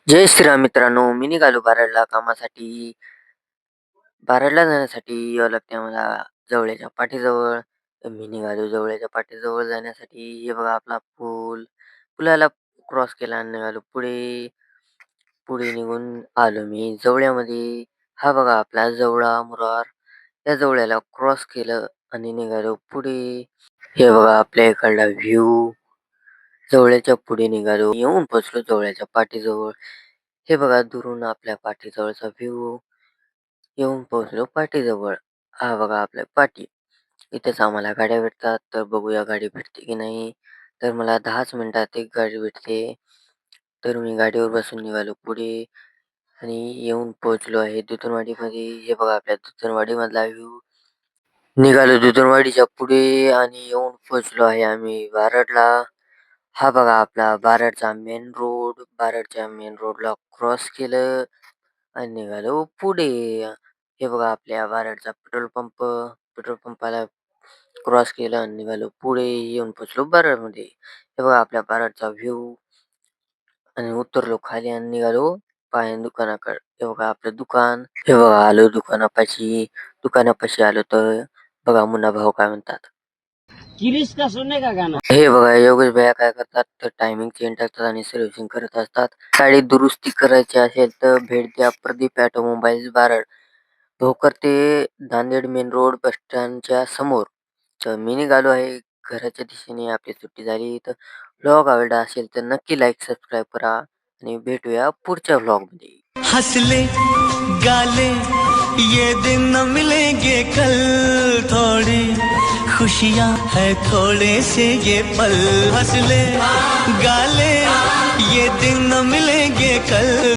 जय श्रीराम मित्रांनो, मी निघालो बाराडला कामासाठी. बाराडला जाण्यासाठी यावं लागते आम्हाला जवळच्या पाटीजवळ. तर मी निघालो जवळच्या पाटीजवळ जाण्यासाठी. हे बघा आपला पूल. पुलाला क्रॉस केला आणि निघालो पुढे. पुढे निघून आलो मी जवळ्यामध्ये. हा बघा आपला जवळा मुरार. त्या जवळ्याला क्रॉस केलं आणि निघालो पुढे. हे बघा आपल्या इकडला व्ह्यू. जवळच्या पुढे निघालो. येऊन पोहोचलो जवळच्या पाटीजवळ. हे बघा दुरून आपल्या पाटीजवळचा व्ह्यू. येऊन पोहोचलो पाटीजवळ. हा बघा आपल्या पाटी. इथेच आम्हाला गाड्या भेटतात. तर बघूया गाडी भेटते की नाही. तर मला 10च मिनिटात एक गाडी भेटते. तर मी गाडीवर बसून निघालो पुढे आणि येऊन पोहोचलो आहे दुतनवाडीमध्ये. हे बघा आपल्या दुतनवाडीमधला व्ह्यू. निघालो दुतनवाडीच्या पुढे आणि येऊन पोहोचलो आहे आम्ही बारडला. हा बघा आपला बारडचा मेन रोड. बारडच्या मेन रोडला क्रॉस केलं आणि निघालो पुढे. हे बघा आपल्या बारडचा पेट्रोल पंप. पेट्रोल पंपाला क्रॉस केलं आणि निघालो पुढे. येऊन पोहोचलो बारडमध्ये. हे बघा आपल्या बारडचा व्ह्यू आणि उतरलो खाली आणि निघालो पायान दुकानाकडे. हे बघा आपलं दुकान. हे बघा आलो दुकानापाशी. दुकानापाशी आलो तर बघा मुन्ना भाऊ काय म्हणतात. किरीश का सुनने का गाना. हे बघा योगेश भैया काय करतात तर टायमिंग चेंज टाकतात आणि सर्व्हिसिंग करत असतात. गाडी दुरुस्ती करायची असेल तर भेट द्या प्रदीप ऑटोमोबाईल्स बारड. भोकर ते नांदेड मेन रोड बस स्टँडच्या समोर. तर मी निघालो आहे घराच्या दिशेने. आपली सुट्टी झाली तर व्लॉग आवडला असेल तर नक्की लाईक सबस्क्राईब करा आणि भेटूया पुढच्या व्लॉग मध्ये. हंसले गाले ये दिन न मिलेंगे कल, थोड़ी खुशियाँ है थोड़े से ये पल. हंसले गाले ये दिन न मिलेंगे कल.